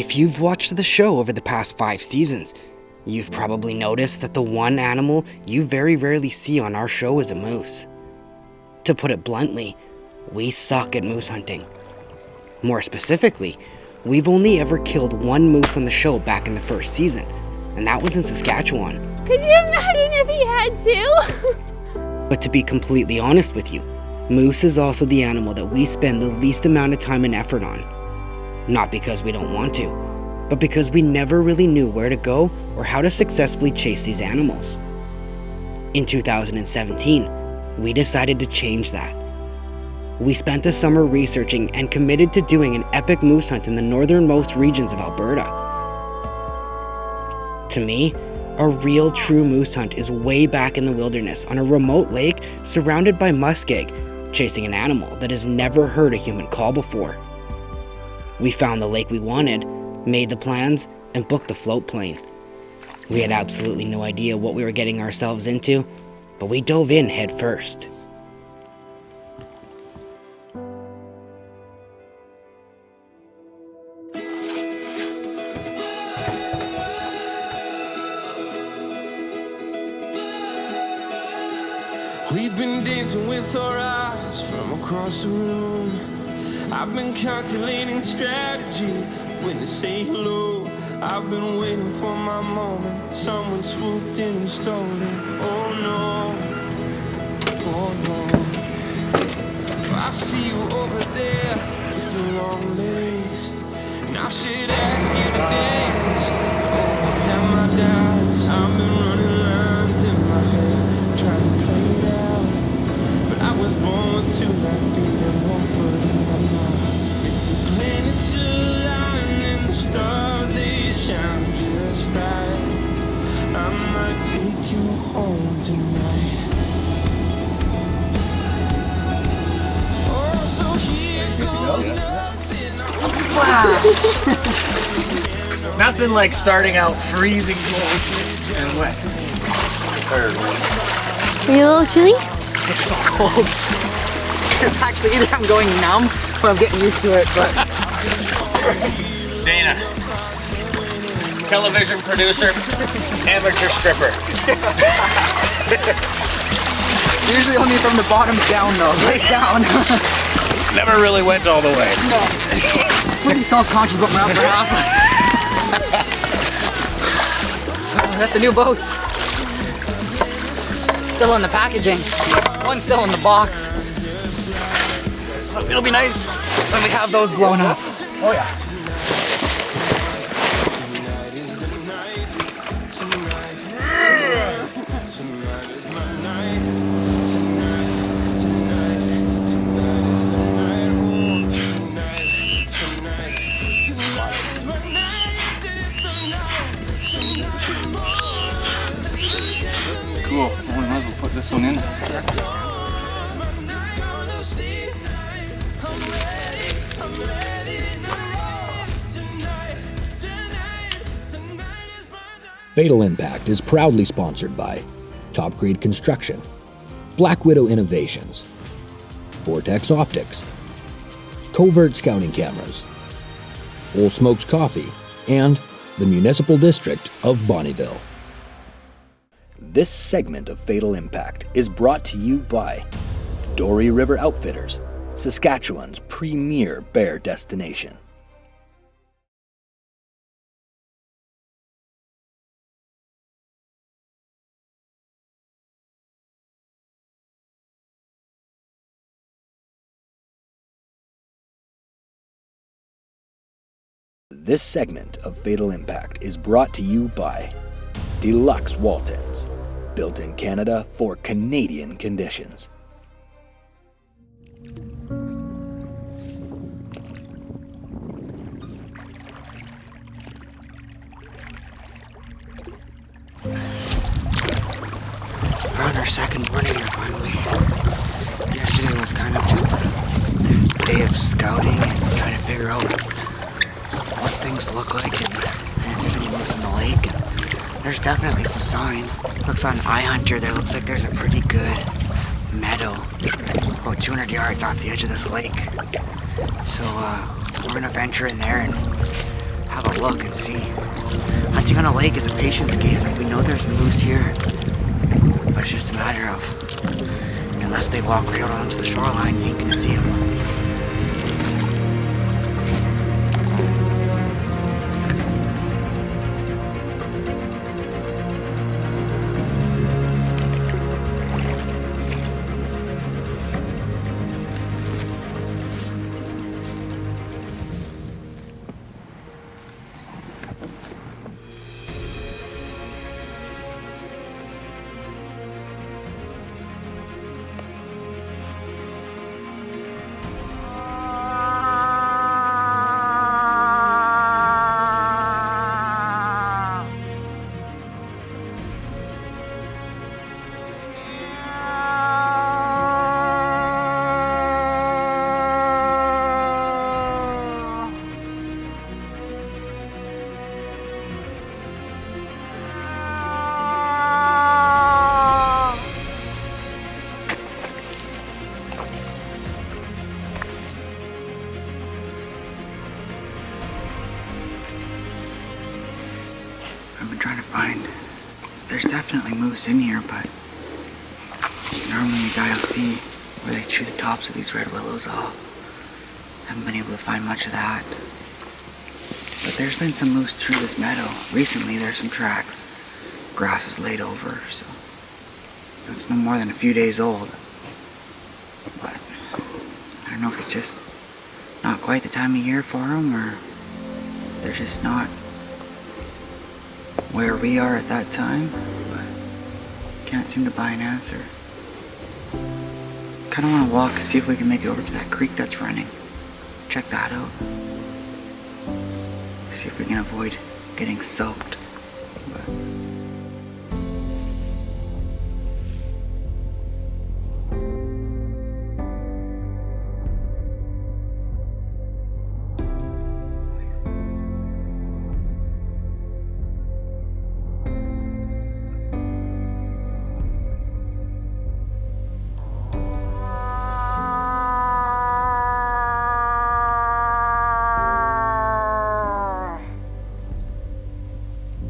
If you've watched the show over the past 5 seasons, you've probably noticed that the one animal you very rarely see on our show is a moose. To put it bluntly, we suck at moose hunting. More specifically, we've only ever killed one moose on the show back in the first season, and that was in Saskatchewan. Could you imagine if he had to? But to be completely honest with you, moose is also the animal that we spend the least amount of time and effort on. Not because we don't want to, but because we never really knew where to go or how to successfully chase these animals. In 2017, we decided to change that. We spent the summer researching and committed to doing an epic moose hunt in the northernmost regions of Alberta. To me, a real true moose hunt is way back in the wilderness on a remote lake surrounded by muskeg, chasing an animal that has never heard a human call before. We found the lake we wanted, made the plans, and booked the float plane. We had absolutely no idea what we were getting ourselves into, but we dove in head first. We've been dancing with our eyes from across the room. I've been calculating strategy when to say hello. I've been waiting for my moment. Someone swooped in and stole it. Oh no, oh no. I see you over there with your long legs. And I should ask you to dance. Oh, have my doubts. I've been running lines in my head, trying to play it out. But I was born with 2 left feet and 1 foot in my mouth. If the planets align and the stars they shine just right, I might take you home tonight. Oh, so here goes nothing. Wow. Nothing like starting out freezing cold and wet. Are you a little chilly? It's so cold. It's actually either I'm going numb or I'm getting used to it, but... Dana, television producer, amateur stripper. Usually only from the bottom down though, right down. Never really went all the way. No. Pretty self-conscious about my upper half. Oh, that's the new boats. Still in the packaging. One's still in the box. It'll be nice when we have those blown up. Oh yeah. Cool. Well, we might as well put this one in. Fatal Impact is proudly sponsored by Top Grade Construction, Black Widow Innovations, Vortex Optics, Covert Scouting Cameras, Old Smokes Coffee, and the Municipal District of Bonnyville. This segment of Fatal Impact is brought to you by Dory River Outfitters, Saskatchewan's premier bear destination. This segment of Fatal Impact is brought to you by Deluxe Waltons, built in Canada for Canadian conditions. We're on our second morning here finally. Yesterday was kind of just a day of scouting and trying to figure out what things look like and if there's any moose in the lake. And there's definitely some sign. Looks on iHunter there looks like there's a pretty good meadow about 200 yards off the edge of this lake. So we're gonna venture in there and have a look and see. Hunting on a lake is a patience game. We know there's moose here, but it's just a matter of, unless they walk right out onto the shoreline, you ain't gonna see them. I've been trying to find. There's definitely moose in here, but normally a guy will see where they chew the tops of these red willows off. Haven't been able to find much of that. But there's been some moose through this meadow. Recently there's some tracks. Grass is laid over, so it's no more than a few days old. But I don't know if it's just not quite the time of year for them, or they're just not where we are at that time, but can't seem to buy an answer. Kind of want to walk, see if we can make it over to that creek that's running. Check that out. See if we can avoid getting soaked. But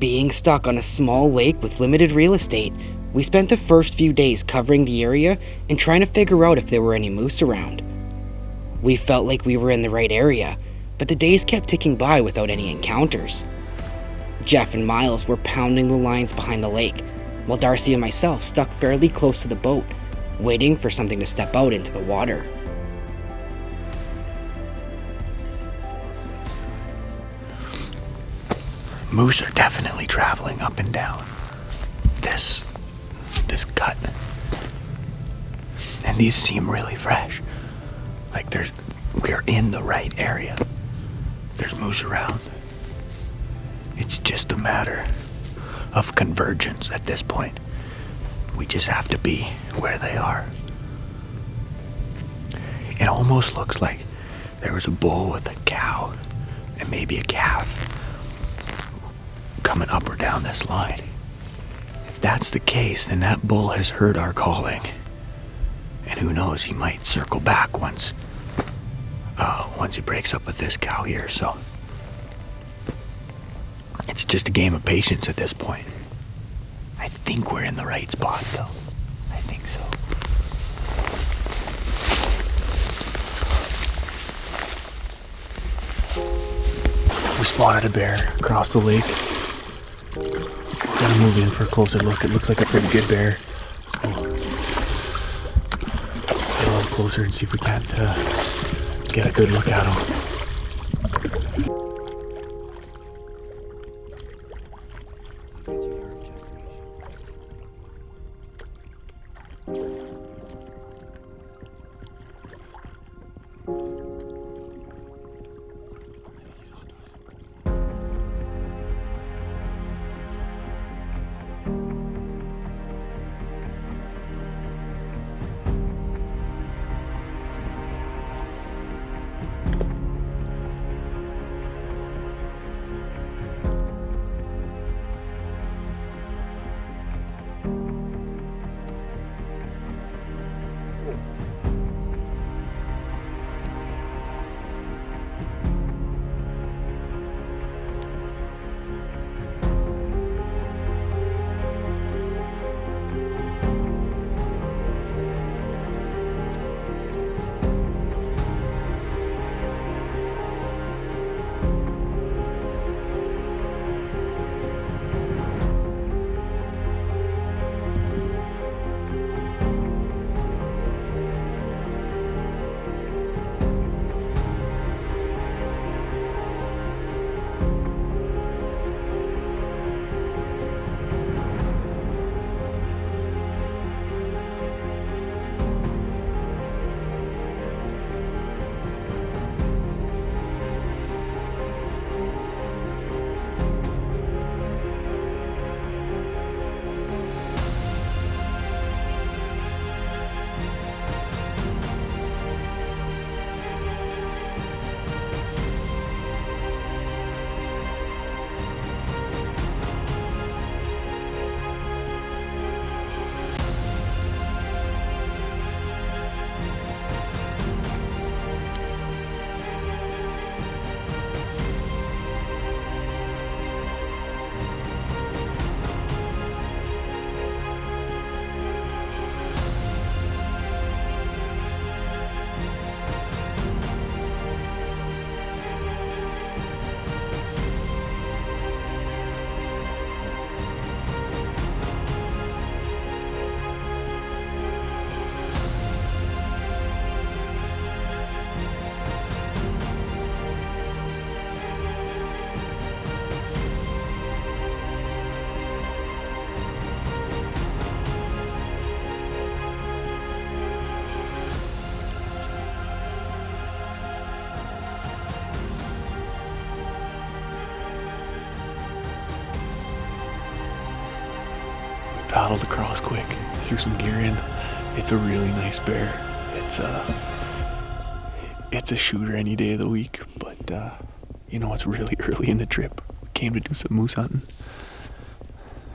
Being stuck on a small lake with limited real estate, we spent the first few days covering the area and trying to figure out if there were any moose around. We felt like we were in the right area, but the days kept ticking by without any encounters. Jeff and Miles were pounding the lines behind the lake, while Darcy and myself stuck fairly close to the boat, waiting for something to step out into the water. Moose are definitely traveling up and down this cut. And these seem really fresh. Like we're in the right area. There's moose around. It's just a matter of convergence at this point. We just have to be where they are. It almost looks like there was a bull with a cow and maybe a calf coming up or down this line. If that's the case, then that bull has heard our calling. And who knows, he might circle back once he breaks up with this cow here, so it's just a game of patience at this point. I think we're in the right spot, though. I think so. We spotted a bear across the lake. Gotta move in for a closer look. It looks like a pretty good bear. So get a little closer and see if we can't get a good look at him. paddled across quick, threw some gear in. It's a really nice bear. It's a shooter any day of the week, but it's really early in the trip. We came to do some moose hunting.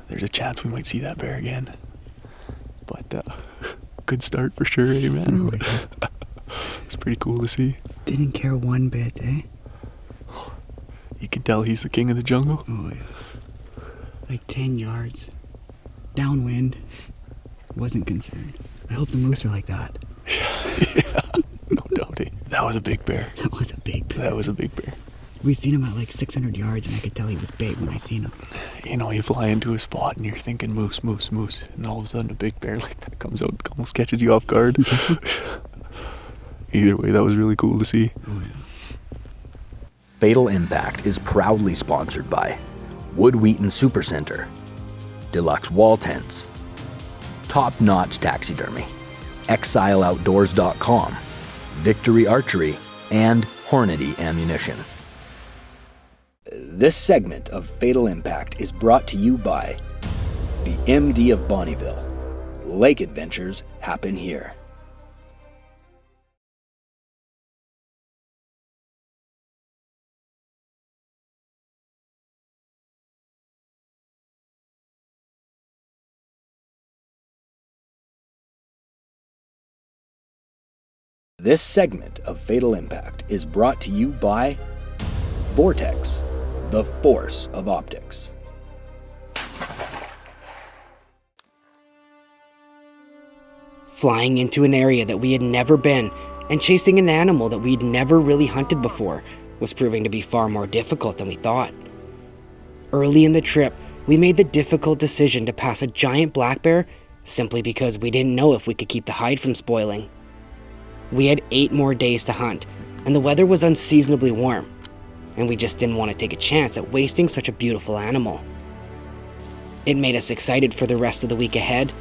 There's a chance we might see that bear again. But good start for sure, eh, man? It's pretty cool to see. Didn't care one bit, eh? You can tell he's the king of the jungle. Oh, yeah. Like 10 yards. Downwind. Wasn't concerned. I hope the moose are like that. Yeah, no doubt, eh? That was a big bear. That was a big bear. That was a big bear. We seen him at like 600 yards, and I could tell he was big when I seen him. You fly into a spot and you're thinking moose, moose, moose, and all of a sudden a big bear like that comes out, almost catches you off guard. Either way, that was really cool to see. Oh, yeah. Fatal Impact is proudly sponsored by Wood Wheaton Supercenter, Deluxe Wall Tents, Top Notch Taxidermy, ExileOutdoors.com, Victory Archery, and Hornady Ammunition. This segment of Fatal Impact is brought to you by the MD of Bonnyville. Lake adventures happen here. This segment of Fatal Impact is brought to you by Vortex, the force of optics. Flying into an area that we had never been and chasing an animal that we'd never really hunted before was proving to be far more difficult than we thought. Early in the trip, we made the difficult decision to pass a giant black bear simply because we didn't know if we could keep the hide from spoiling. We had 8 more days to hunt, and the weather was unseasonably warm, and we just didn't want to take a chance at wasting such a beautiful animal. It made us excited for the rest of the week ahead,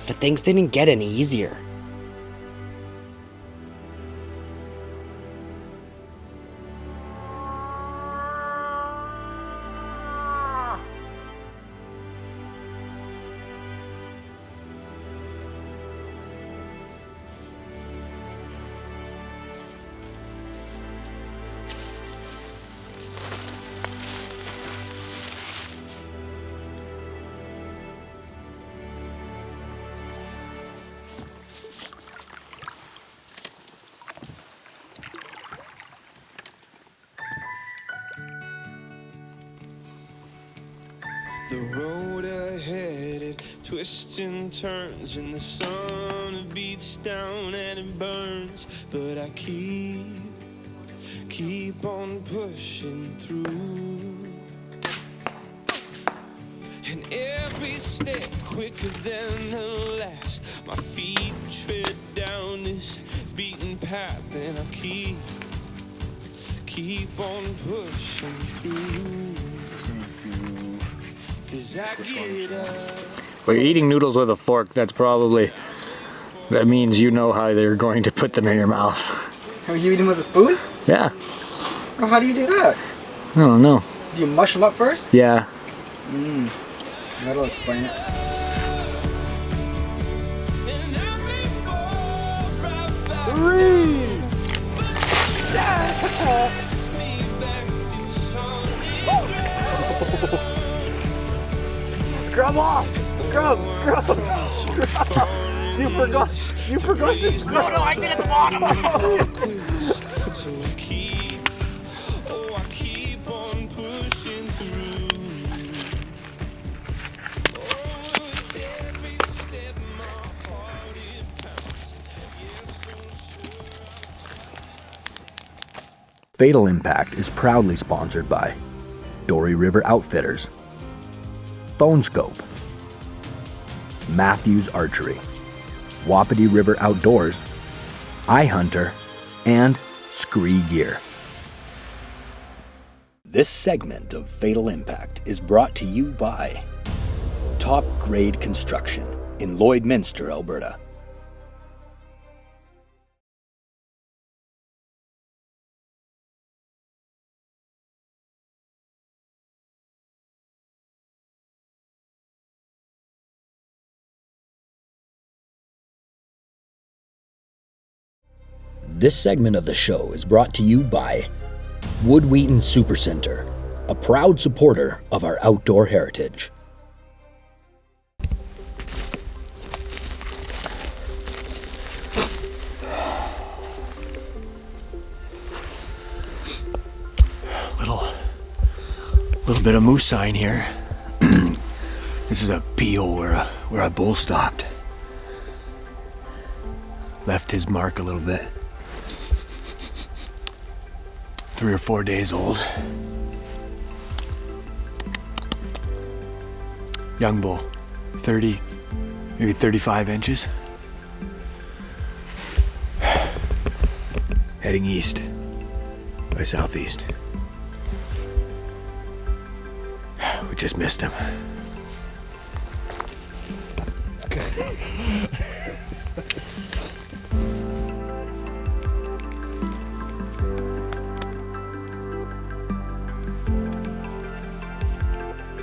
but things didn't get any easier. The road ahead, it twists and turns, and the sun it beats down and it burns. But I keep on pushing through. And every step quicker than the last, my feet tread down this beaten path, and I keep on pushing through. Well, you're eating noodles with a fork. That means you know how they're going to put them in your mouth. Are you eating with a spoon? Yeah. Well, how do you do that? I don't know. Do you mush them up first? Yeah. That'll explain it. Scrub off! Scrub! You forgot to scrub! No, I did at the bottom! So I keep on pushing through. With every step my heart it pounds. Fatal Impact is proudly sponsored by Dory River Outfitters, Phone Scope, Matthews Archery, Wapiti River Outdoors, iHunter, and Scree Gear. This segment of Fatal Impact is brought to you by Top Grade Construction in Lloydminster, Alberta. This segment of the show is brought to you by Wood Wheaton Supercenter, a proud supporter of our outdoor heritage. Little bit of moose sign here. This is a pee hole where a bull stopped. Left his mark a little bit. 3 or 4 days old. Young bull, 30, maybe 35 inches. Heading east by southeast. We just missed him.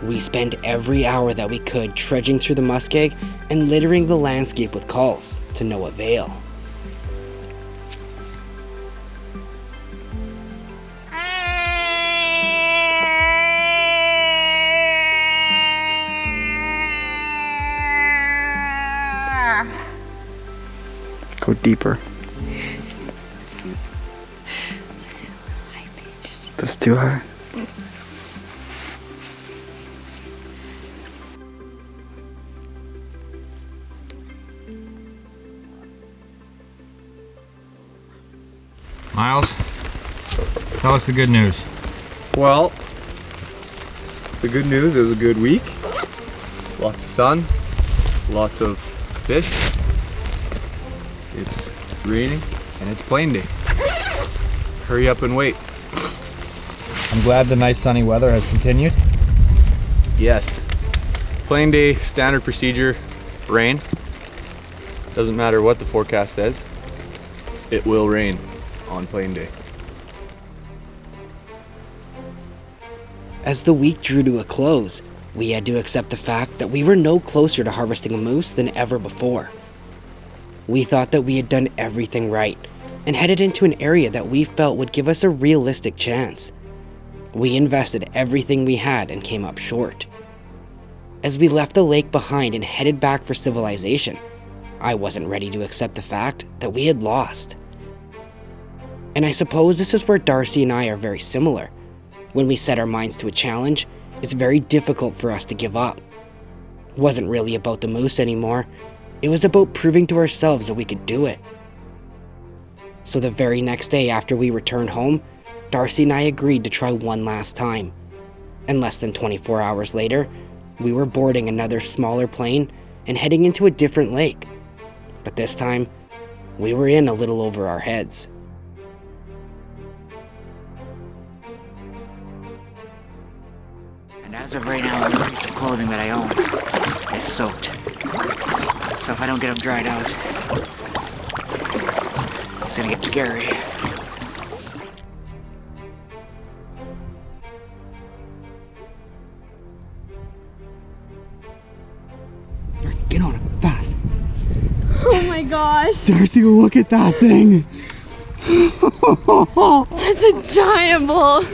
We spent every hour that we could trudging through the muskeg and littering the landscape with calls, to no avail. Go deeper. That's too high. Miles, tell us the good news. Well, the good news, it was a good week. Lots of sun, lots of fish. It's raining and it's plane day. Hurry up and wait. I'm glad the nice sunny weather has continued. Yes. Plane day, standard procedure, rain. Doesn't matter what the forecast says. It will rain on plane day. As the week drew to a close, we had to accept the fact that we were no closer to harvesting a moose than ever before. We thought that we had done everything right and headed into an area that we felt would give us a realistic chance. We invested everything we had and came up short. As we left the lake behind and headed back for civilization, I wasn't ready to accept the fact that we had lost. And I suppose this is where Darcy and I are very similar. When we set our minds to a challenge, it's very difficult for us to give up. It wasn't really about the moose anymore. It was about proving to ourselves that we could do it. So the very next day after we returned home, Darcy and I agreed to try one last time. And less than 24 hours later, we were boarding another smaller plane and heading into a different lake. But this time, we were in a little over our heads. And as of right now, every piece of clothing that I own is soaked. So if I don't get them dried out, it's gonna get scary. Get on it, fast. Oh my gosh. Darcy, look at that thing. That's a giant bull.